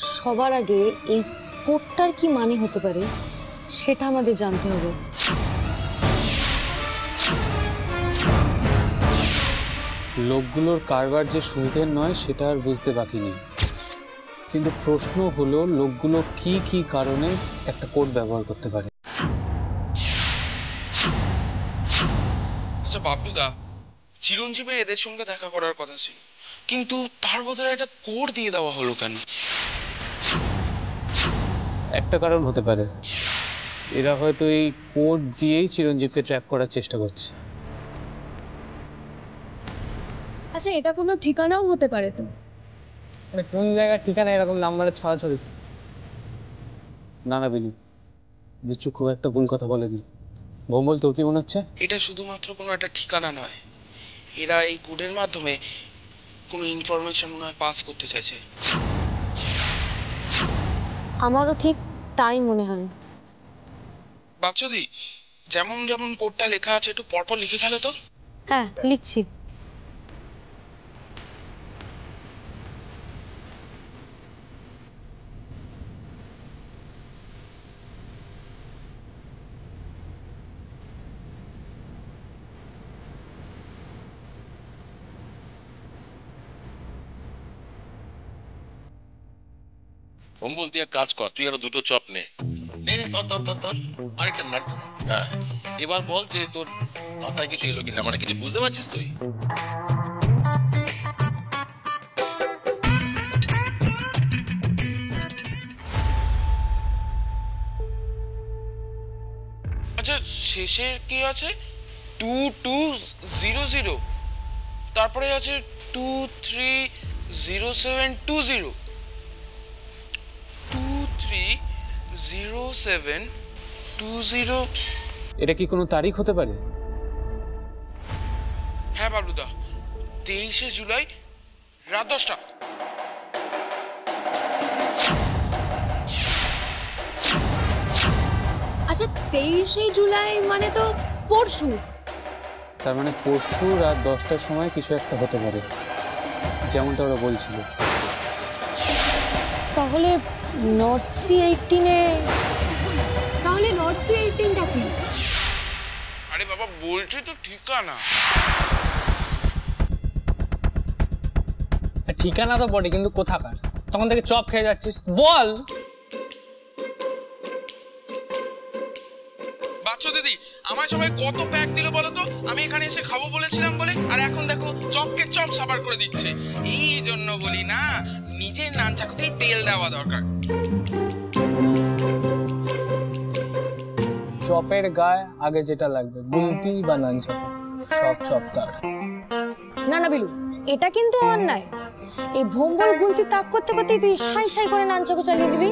সবার আগে এই কোডটার কি মানে হতে পারে সেটা আমাদের জানতে হবে। লোকগুলোর কারবার যে সুবিধের নয় সেটা আর বুঝতে বাকি নেই, কিন্তু প্রশ্ন হলো লোকগুলো কি কি কারণে একটা কোড ব্যবহার করতে পারে। আচ্ছা বাবলুদা, চিরঞ্জীবের এদের সঙ্গে দেখা করার কথা ছিল, কিন্তু তার বদলে একটা কোড দিয়ে দেওয়া হলো কেন? একটা কারণ হতে পারে, এরা হয়তো এই কোড দিয়েই চিরঞ্জীবকে ট্র্যাক করার চেষ্টা করছে। আচ্ছা, এটা কোনো ঠিকানাও হতে পারে তো? কোন জায়গার ঠিকানা এরকম নাম্বারের ছড়াছড়ি? না না বিনি, বিচ্ছু খুব একটা ভুল কথা বলেনি। ভোম্বল, তোর কি মনে হচ্ছে? এটা শুধুমাত্র কোনো একটা ঠিকানা নয়, এরা এই কোডের মাধ্যমে কোনো ইনফরমেশন মনে হয় পাস করতে চাইছে। আমারও ঠিক তাই মনে হয়। বাচ্চাদি, যেমন যেমন কোডটা লেখা আছে একটু পরপর লিখে ফেলো তো। হ্যাঁ, লিখছি। ভোম্বল, তুই এক কাজ কর, তুই আরো দুটো চপ নে। নে নে, ধর ধর ধর ধর, আরেকটা নাট। হ্যাঁ, এবার বল যে তোর মাথায় কিছু এলো কিনা, মানে কিছু বুঝতে পারছিস তুই? আচ্ছা, শেষের কি আছে? 2200, তারপরে আছে 230720। 230720। এটা কি কোনো তারিখ হতে পারে? হ্যাঁ বাবলুদা, 23শে জুলাই রাত 10টা। আচ্ছা, 23শে জুলাই মানে তো পরশু। তার মানে পরশু রাত 10টার সময় কিছু একটা হতে পারে, যেমনটা ওরা বলছিল। তাহলে নর্থ সি 18-এ, তাহলে নর্থ সি 18টা কি? আরে বাবা, বলছি তো ঠিকানা। ঠিকানা তো বটে, কিন্তু কোথাকার? তখন থেকে চপ খেয়ে যাচ্ছিস, বল। বাচ্চা দিদি, আমার সবাই কত প্যাক দিল বলো তো, আমি এখানে এসে খাবো বলেছিলাম বলে, আর এখন দেখো চপকে চপ সাবার করে দিচ্ছে। এই জন্য বলি না, নিজের নান চাকুতেই তেল দেওয়া দরকার। চপের গায়ে আগে যেটা লাগবে, গুলতি বা নানচাপা, সব চপ তার। না না বিলু, এটা কিন্তু অন্যায়। এই ভোম্বল গুলতি তাক করতে করতে তুই সাই সাই করে নানচাকু চালিয়ে দিবি,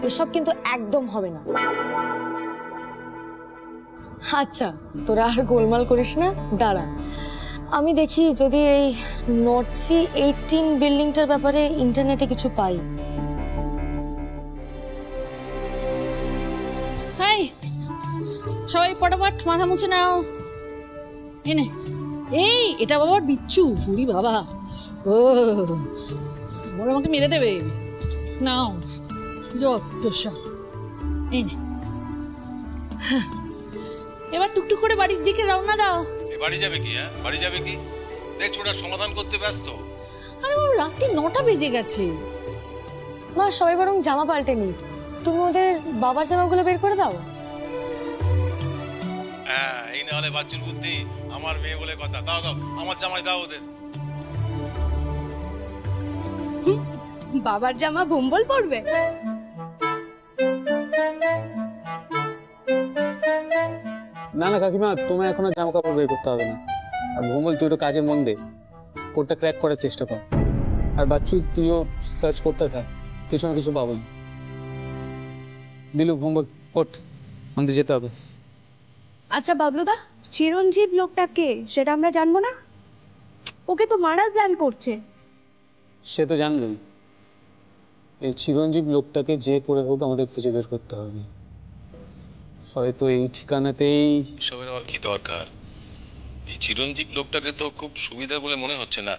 এসব কিন্তু একদম হবে না। আচ্ছা, তোরা আর গোলমাল করিস না, দাঁড়া আমি দেখি যদি এই নর্থ সি 18 বিল্ডিংটার ব্যাপারে ইন্টারনেটে কিছু পাই। হাই, সবাই পটাপট মাথা মুছে নাও। এনে, এই এটা বাবার বিচ্ছু, বুড়ি বাবা। ও ওরা আমাকে মেরে দেবে। নাও যত সব এনে। এবার টুকটুক করে বাড়ির দিকে রওনা দাও। বাড়ি যাবে কি? হ্যাঁ, বাড়ি যাবে কি? দেখ, ওটা সমাধান করতে ব্যস্ত। আরে বাবা, রাত্রি 9টা বেজে গেছে। মা, সবাই বরং জামা পাল্টে নি, তুমি ওদের বাবার জামাগুলো বের করে দাও। হ্যাঁ, এই না হলে বাচ্চুর বুদ্ধি, আমার মেয়ে বলে কথা। দাও দাও, আমার জামাই দাও ওদের। বাবার জামা ভোম্বল পরবে? না না কাকিমা, তোমায় এখন আর জামা কাপড় বের করতে হবে না। আর ভোম্বল, তুই তো কাজে মন দে, কোডটা ক্র্যাক করার চেষ্টা কর। আর বাচ্চু, তুইও সার্চ করতে থাক, কিছু না কিছু পাবো। দিলু, ভোম্বল, ওঠ, আমাদের যেতে হবে। আচ্ছা বাবলুদা, চিরঞ্জীব লোকটা কে সেটা আমরা জানবো না? ওকে তো মারার প্ল্যান করছে। সে তো জানলই, এই চিরঞ্জীব লোকটাকে যে করে হোক আমাদের খুঁজে বের করতে হবে। হয়তো এই ঠিকানাতেই। এসবের আবার কি দরকার? এই চিরঞ্জীব লোকটাকে তো খুব সুবিধা বলে মনে হচ্ছে না।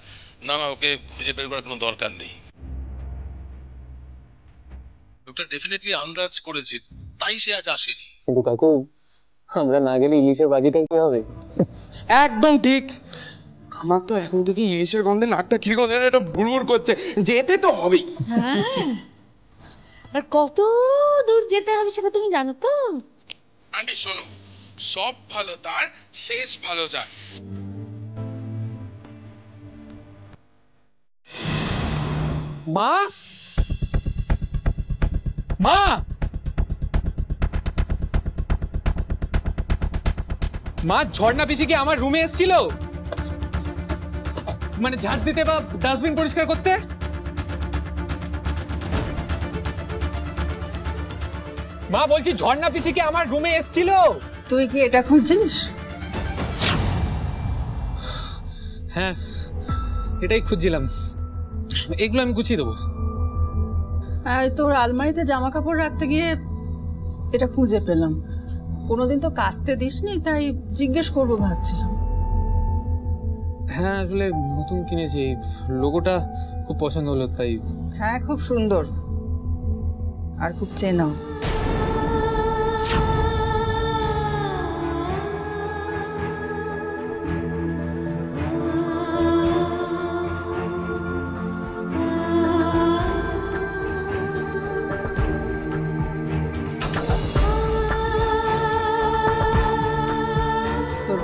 না না, ওকে খুঁজে বের করার কোনো দরকার নেই। লোকটা ডেফিনেটলি আন্দাজ করেছে, তাই সে আজ আসেনি। কিন্তু কাকু, আমরা না গেলে ইলিশের বাজিটা কি হবে? একদম ঠিক। আমার তো এখন থেকে ইলিশের গন্ধে নাকটা কিরকম যেন একটা ভুড়ভুড় করছে, যেতে তো হবেই। হ্যাঁ, আর কত দূর যেতে হবে সেটা তুমি জানো তো? আন্টি শোনো, সব ভালো তার শেষ ভালো যার। মা, মা, মা, ঝর্ণা পিসি কি আমার রুমে এসেছিল? মানে ঝাড় দিতে বা ডাস্টবিন পরিষ্কার করতে? মা বলছি, ঝর্ণা পিসি কি আমার রুমে এসেছিল? তুই কি এটা খুঁজছিস? হ্যাঁ, এটাই খুঁজছিলাম। এগুলো আমি গুছিয়ে দেবো। আর তোর আলমারিতে জামা কাপড় রাখতে গিয়ে এটা খুঁজে পেলাম। কোনোদিন তো কাচতে দিসনি, তাই জিজ্ঞেস করবো ভাবছিলাম। হ্যাঁ, আসলে নতুন কিনেছি, লোগোটা খুব পছন্দ হলো তাই। হ্যাঁ, খুব সুন্দর আর খুব চেনাও।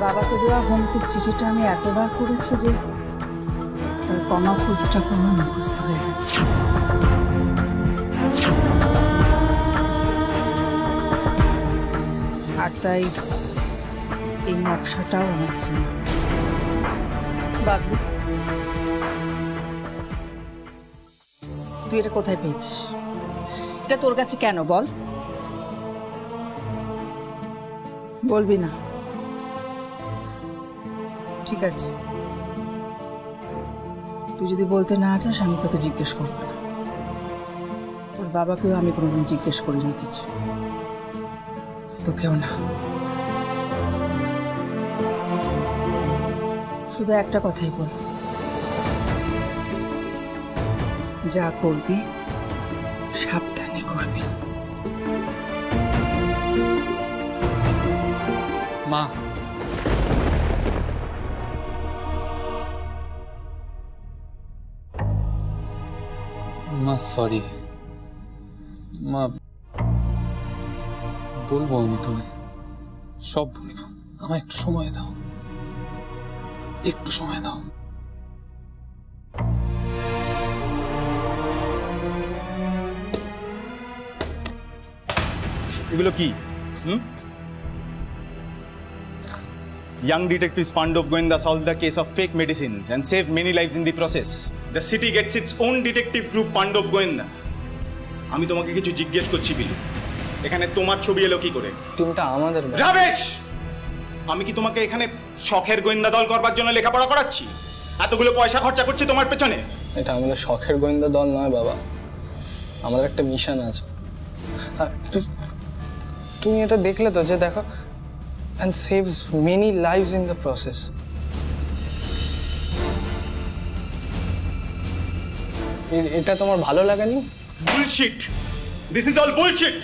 বাবাকে দেওয়া হুমকির চিঠিটা আমি এতবার করেছি যে তার কমা ফুলস্টপ আমার মুখস্থ হয়ে গেছে। আর তাই এই নকশাটাও আমার চেনা। বাবু, তুই এটা কোথায় পেয়েছিস? এটা তোর কাছে কেন বল? বলবি না? ঠিক আছে, তুই যদি বলতে না চাস আমি তোকে জিজ্ঞেস করবো না। তোর বাবাকেও আমি কোনোদিন জিজ্ঞেস করিনি কিছু, তোকেও না। শুধু একটা কথাই বল, যা করবি সাবধানে করবি। মা, মা সরি মা, বলবো আমি তোমায়, সব বলবো। আমায় একটু সময় দাও, একটু সময় দাও। এগুলো কি? Young detectives Pandov Goenda solved the case of fake medicines and saved many lives in the process. The city gets its own detective group, Pandov Goenda. আমি তোমাকে কিছু জিজ্ঞেস করছি বিলু, এখানে তোমার ছবি এলো কি করে? টিমটা আমাদের। রাবেশ, আমি কি তোমাকে এখানে শখের গোয়েন্দা দল করবার জন্য লেখাপড়া করাচ্ছি? এতগুলো পয়সা খরচা করছি তোমার পেছনে? এটা আমাদের শখের গোয়েন্দা দল নয় বাবা, আমাদের একটা মিশন আছে। আর তুমি এটা দেখলে তো, যে দেখো, and saves many lives in the process. এটা তোমার ভালো লাগেনি? Bullshit! This is all bullshit!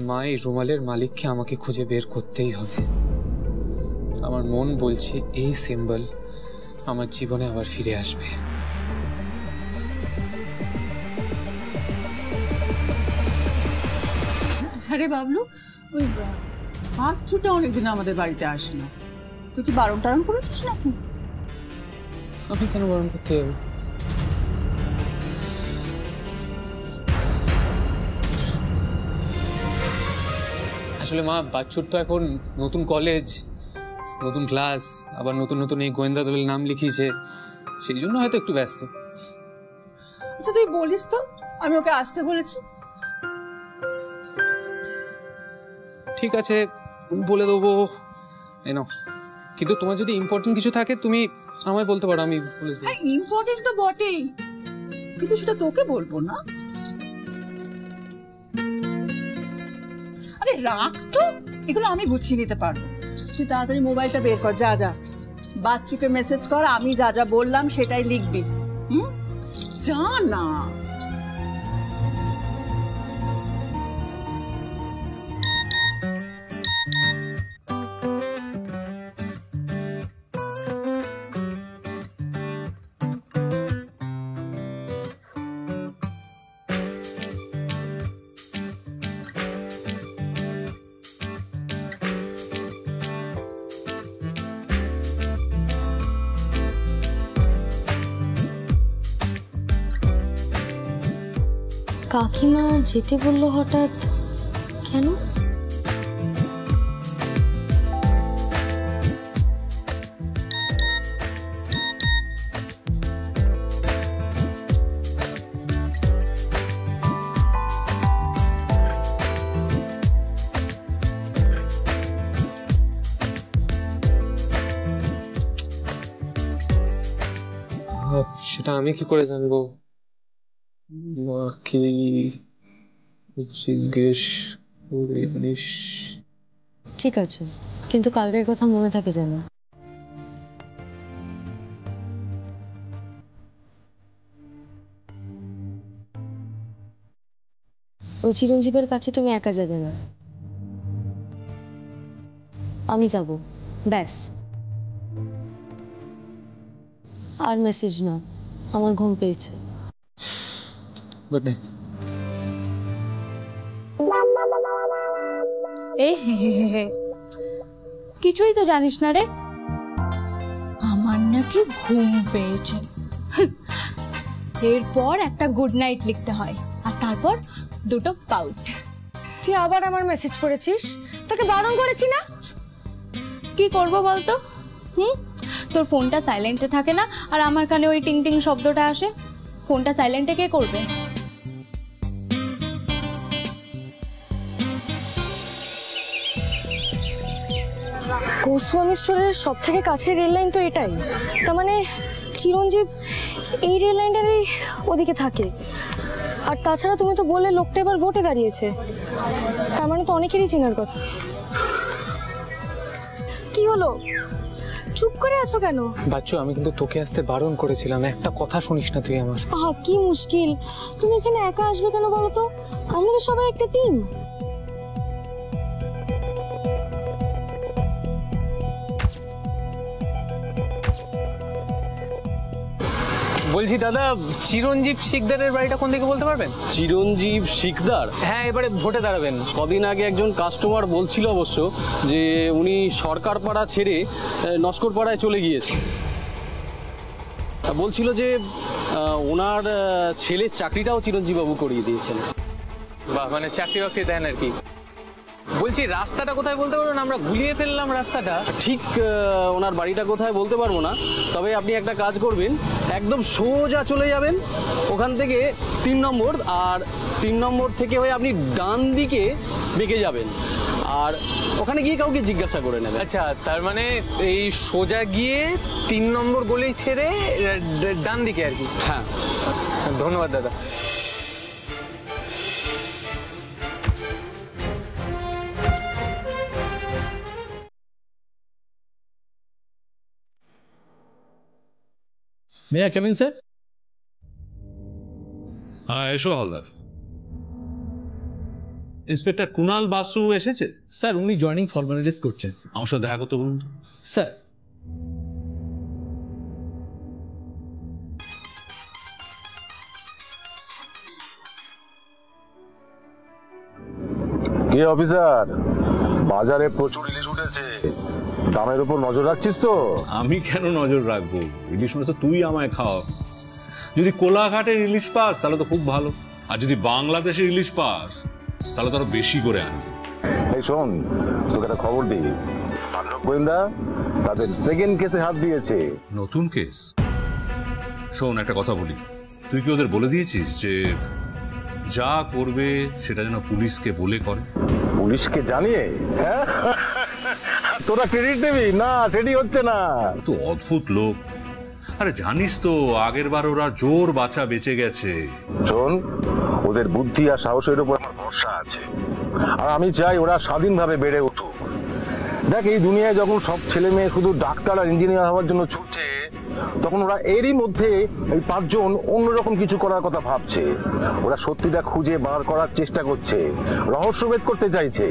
মা, এই রুমালের মালিককে আমাকে খুঁজে বের করতেই হবে। আমার মন বলছে এই সিম্বল আমার জীবনে আবার ফিরে আসবে। হ্যাঁ রে বাবলু, ওই বাচ্চুটা অনেকদিন আমাদের বাড়িতে আসে না। তুই কি বারণ টারণ করেছিস নাকি? আমি কেন বারণ করতে যাবো? আসলে মা, বাচ্চুর তো এখন নতুন কলেজ, নতুন ক্লাস, আবার নতুন নতুন এই গোয়েন্দা দলের নাম লিখিয়েছে, সেই জন্য হয়তো একটু ব্যস্ত। আচ্ছা তুই বলিস তো, আমি ওকে আসতে বলেছি। ঠিক আছে, বলে দেবো। এনো, কিন্তু তোমার যদি ইম্পর্টেন্ট কিছু থাকে তুমি আমায় বলতে পারো, আমি বলে দেবো। হ্যাঁ, ইম্পর্টেন্ট তো বটেই, কিন্তু সেটা তোকে বলবো না। আরে রাখ তো, এগুলো আমি গুছিয়ে নিতে পারবো। তুই তাড়াতাড়ি মোবাইলটা বের কর, যা যা। বাচ্চুকে মেসেজ কর, আমি যা যা বললাম সেটাই লিখবি। যা না। কাকিমা যেতে বললো হঠাৎ, কেন? সেটা আমি কি করে জানবো? মাকে জিজ্ঞেস করে নিস। ঠিক আছে, কিন্তু কালকের কথা মনে থাকে যেন। ওই চিরঞ্জীবের কাছে তুমি একা যাবে না, আমি যাব, ব্যাস। আর মেসেজ না, আমার ঘুম পেয়েছে। Good night. কিছুই তো জানিস না রে। আমার নাকি ঘুম পেয়েছে, এরপর একটা গুড নাইট লিখতে হয়, আর তারপর দুটো পাউট। তুই আবার আমার মেসেজ করেছিস? তোকে বারণ করেছি না? কি করব বলতো? তোর ফোনটা সাইলেন্টে থাকে না, আর আমার কানে ওই টিং টিং শব্দটা আসে। ফোনটা সাইলেন্টে কে করবে? গোস্বামী স্টোরের সব থেকে কাছের রেল লাইন তো এটাই। তার মানে চিরঞ্জীব এই রেল লাইনটারই ওদিকে থাকে। আর তাছাড়া তুমি তো বললে লোকটা এবার ভোটে দাঁড়িয়েছে, তার মানে তো অনেকেরই চেনার কথা। কি হলো, চুপ করে আছো কেন? বাচ্চু, আমি কিন্তু তোকে আসতে বারণ করেছিলাম, একটা কথা শুনিস না তুই আমার। আহা, কি মুশকিল, তুমি এখানে একা আসবে কেন বলো তো? আমরা তো সবাই একটা টিম। বলছি দাদা, চিরঞ্জীব শিকদারের বাড়িটা কোন দিকে বলতে পারবেন? চিরঞ্জীব শিকদার? হ্যাঁ, এবারে ভোটে দাঁড়াবেন। কদিন আগে একজন কাস্টমার বলছিল অবশ্য যে উনি সরকার পাড়া ছেড়ে নস্কর পাড়ায় চলে গিয়েছে। বলছিল যে ওনার ছেলের চাকরিটাও চিরঞ্জীব বাবু করিয়ে দিয়েছেন। বাহ, মানে চাকরি বাকরি দেন আর কি। বলছি রাস্তাটা কোথায় বলতে পারবেন? আমরা গুলিয়ে ফেললাম রাস্তাটা। ঠিক ওনার বাড়িটা কোথায় বলতে পারবো না, তবে আপনি একটা কাজ করবেন, একদম সোজা চলে যাবেন ওখান থেকে 3 নম্বর, আর 3 নম্বর থেকে হয়ে আপনি ডান দিকে বেঁকে যাবেন, আর ওখানে গিয়ে কাউকে জিজ্ঞাসা করে নেবেন। আচ্ছা, তার মানে এই সোজা গিয়ে 3 নম্বর গলি ছেড়ে ডান দিকে আর কি? হ্যাঁ, ধন্যবাদ দাদা। May I come in, sir? হ্যাঁ, এসো হালদার। ইন্সপেক্টর কুনাল বাসু এসেছে? স্যার, উনি জয়েনিং ফর্মালিটিস করছেন। আমার সাথে দেখা করতে বলুন। স্যার, কি অফিসার, বাজারে প্রচুর ইলিশ উঠেছে, দামের উপর নজর রাখছিস তো? আমি কেন নজর রাখবো? ইলিশ মাছ তো তুই আমায় খাও। যদি কোলাঘাটের ইলিশ পাস তাহলে তো খুব ভালো, আর যদি বাংলাদেশের ইলিশ পাস তাহলে তো আরো বেশি করে আনবি। এই শোন, তোকে একটা খবর দিই, পাণ্ডব গোয়েন্দা তাদের সেকেন্ড কেসে হাত দিয়েছে। নতুন কেস? শোন, একটা কথা বলি, তুই কি ওদের বলে দিয়েছিস যে যা করবে সেটা যেন পুলিশকে বলে করে? পুলিশকে জানিয়ে তোরা ক্রেডিট দিবি না? সেটি হচ্ছে না। তো অদ্ভুত লোক। আরে জানিস তো, আগের বার ওরা জোর বাঁচা বেঁচে গেছে। শোন, ওদের বুদ্ধি আর সাহসের উপর আমার ভরসা আছে, আর আমি চাই ওরা স্বাধীনভাবে বেড়ে উঠুক। দেখ, এই দুনিয়ায় যখন সব ছেলে মেয়ে শুধু ডাক্তার আর ইঞ্জিনিয়ার হওয়ার জন্য ছুটছে, তখন ওরা এরই মধ্যে এই 5 জন অন্যরকম কিছু করার কথা ভাবছে। ওরা সত্যিটা খুঁজে বার করার চেষ্টা করছে, রহস্যভেদ করতে চাইছে।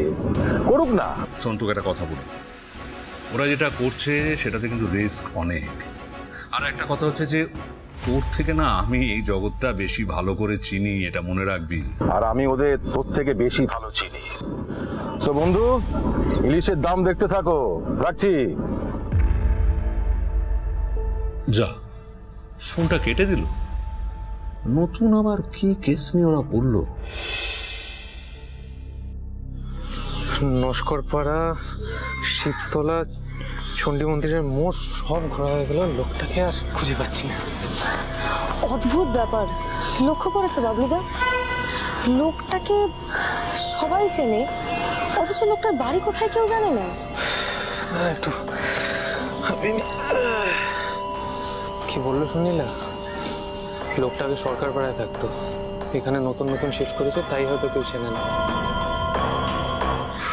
করুক না। সন্টুকে একটা কথা বলি, ওরা যেটা করছে সেটাতে কিন্তু রিস্ক অনেক। আর একটা কথা হচ্ছে যে তোর থেকে না আমি এই জগৎটা বেশি ভালো করে চিনি, এটা মনে রাখবি। আর আমি ওদের তোর থেকে বেশি ভালো চিনি। তো বন্ধু, ইলিশের দাম দেখতে থাকো। রাখছি। যা, ফোনটা কেটে দিল। নতুন আবার কি কেস নিয়ে ওরা বললো? নস্করপাড়া, শিবতলা, চণ্ডী মন্দিরের মোড় সব ঘোরা হয়ে গেল, লোকটাকে আর খুঁজে পাচ্ছি না। অদ্ভুত ব্যাপার, লক্ষ্য করেছো বাবলুদা? লোকটাকে সবাই চেনে, অথচ লোকটার বাড়ি কোথায় কেউ জানে না। একটু কি বললো শুনিলা? লোকটা আগে সরকার পাড়ায় থাকতো, এখানে নতুন নতুন শিফট করেছে, তাই হয়তো কেউ চেনে না।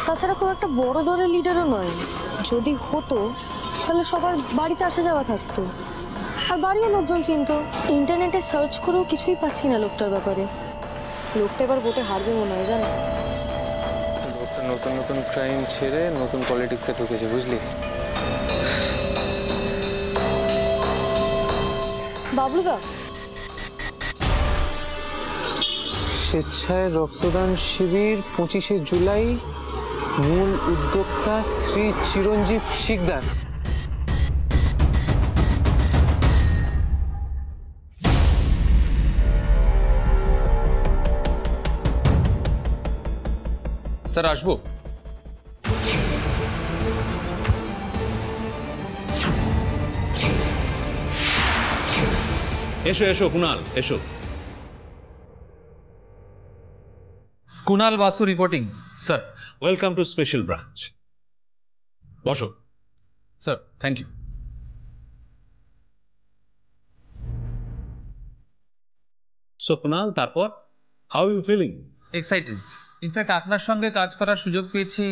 তাছাড়া খুব একটা বড় দলের লিডারও নয়। যদি হতো তাহলে সবার বাড়িতে আসা যাওয়া থাকতো, আর বাড়িও লোকজন চিনত। ইন্টারনেটে সার্চ করেও কিছুই পাচ্ছি না লোকটার ব্যাপারে। লোকটা এবার ভোটে হারবে মনে হয়, জানো? লোকটা নতুন নতুন ক্রাইম ছেড়ে নতুন পলিটিক্সে ঢুকেছে, বুঝলি? বাবলুদা, স্বেচ্ছায় রক্তদান শিবির 25শে জুলাই, মূল উদ্যোক্তা শ্রী চিরঞ্জীব শিকদার। স্যার আসবো? এসো এসো কুনাল, এসো। Kunal Basu reporting sir. Welcome to special branch. বসো sir. Thank you. So Kunal, তারপর how you feeling? Excited. In fact আপনার সঙ্গে কাজ করার সুযোগ পেয়েছি,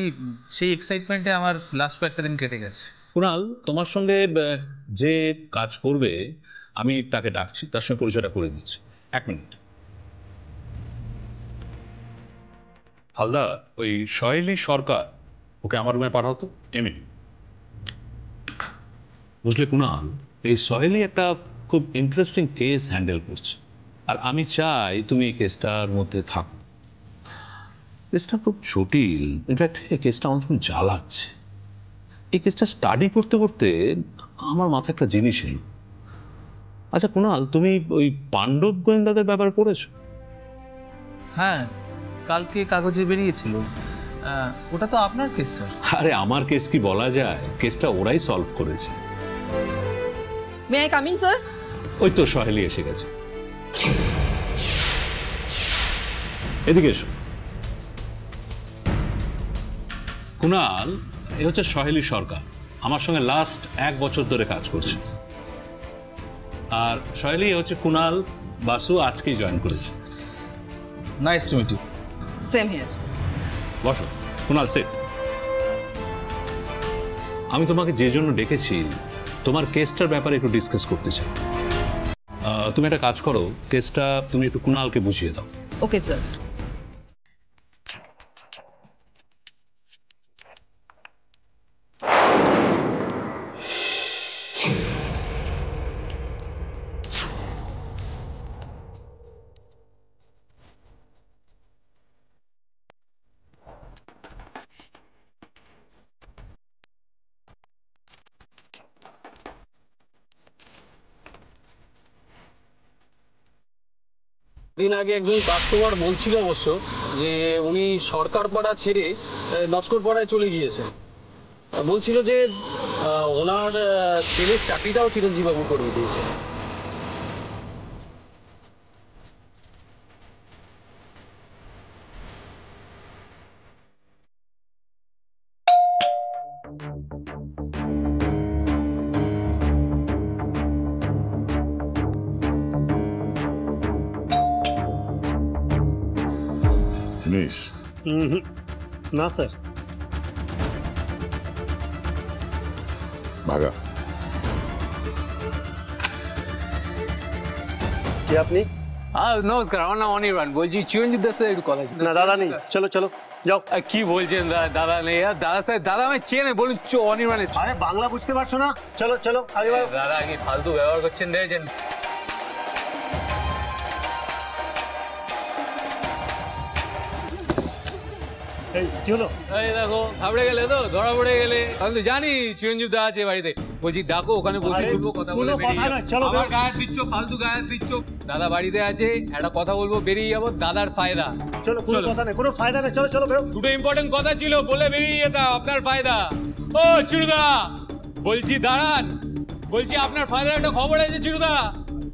সেই এক্সাইটমেন্টে আমার লাস্ট কয়েকটা দিন কেটে গেছে। কুনাল, তোমার সঙ্গে যে কাজ করবে আমি তাকে ডাকছি, তার সঙ্গে পরিচয়টা করে দিচ্ছি। 1 মিনিট। হালদার, ওই শৈলী সরকার, ওকে আমার রুমে পাঠাও তো, এমনি। বুঝলে কুনাল, এই শৈলী একটা খুব ইন্টারেস্টিং কেস হ্যান্ডেল করছে, আর আমি চাই তুমি এই কেসটার মধ্যে থাকো। কেসটা খুব জটিল, ইনফ্যাক্ট এই কেসটা আমার খুব জ্বালাচ্ছে। এই কেসটা স্টাডি করতে করতে আমার মাথায় একটা জিনিস এলো। আচ্ছা কুনাল, তুমি ওই পাণ্ডব গোয়েন্দাদের ব্যাপারে পড়েছো? হ্যাঁ, কালকে কাগজে বেরিয়েছিল। ওটা তো আপনার কেস স্যার। আরে আমার কেস কি বলা যায়, কেসটা ওরাই সলভ করেছে। May I come in sir? ওই তো সহেলি এসে গেছে, এদিকে এসো। কুনাল, এ হচ্ছে সহেলি সরকার, আমার সঙ্গে লাস্ট 1 বছর ধরে কাজ করছে। আর সহেলি হচ্ছে কুনাল বাসু, আজকেই জয়েন করেছে। Nice to meet you. Same here. বসো কুনাল, সেট। আমি তোমাকে যে জন্য ডেকেছি, তোমার কেসটার ব্যাপারে একটু ডিসকাস করতে চাই। তুমি একটা কাজ করো, কেসটা তুমি একটু কুনালকে বুঝিয়ে দাও। Okay sir. দিন আগে একজন কাস্টমার বলছিল অবশ্য যে উনি সরকার পাড়া ছেড়ে নস্কর পাড়ায় চলে গিয়েছেন। বলছিল যে ওনার ছেলের চাকরিটাও চিরঞ্জীববাবু করিয়ে দিয়েছে। না স্যার। ভাগা। কে আপনি? নমস্কার, আমার নাম অনির্বাণ। বলছি চিরঞ্জিত দাস একটু কথা ছিল। না দাদা নেই, চলো চলো যাও। কি বলছেন দাদা নেই? দাদা সাহেব, দাদা আমি চেনে, বলুন অনির্বাণ। আরে বাংলা বুঝতে পারছো না? চলো চলো আগে। দাদা কি ফালতু ব্যবহার করছেন দেখেছেন? এই কি হলো? এই দেখো ঘাবড়ে গেলে তো, ধরা পড়ে গেলে। আমি তো জানি চিরঞ্জিত দা আছে বাড়িতে। বলছি ডাকো, ওখানে বসে বলবো, কথা বলে বেরিয়ে যাবো। চলো, আবার গায়ে দিচ্ছ, ফালতু গায়ে দিচ্ছ। দাদা বাড়িতে আছে, একটা কথা বলবো, বেরিয়ে যাবো। দাদার ফায়দা। চলো, কোনো কথা নেই, কোনো ফায়দা নেই, চলো চলো বেরো। দুটো ইম্পর্টেন্ট কথা ছিল, বলে বেরিয়ে যেতাম, আপনার ফায়দা। ও চিরুদা, বলছি দাঁড়ান, বলছি আপনার ফায়দার একটা খবর আছে চিরুদা।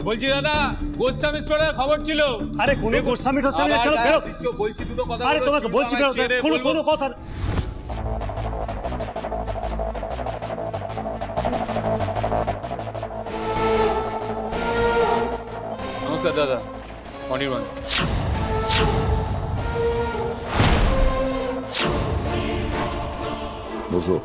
বলছি দাদা, গোস্বামী স্টোরের খবর ছিল। আরে কোন গোস্বামী টোস্বামী না, চলো বেরো। বলছি দুটো কথা। আরে তোমাকে বলছি বেরো, কোনো কথা। নমস্কার দাদা, অনির্বাণ। বসো।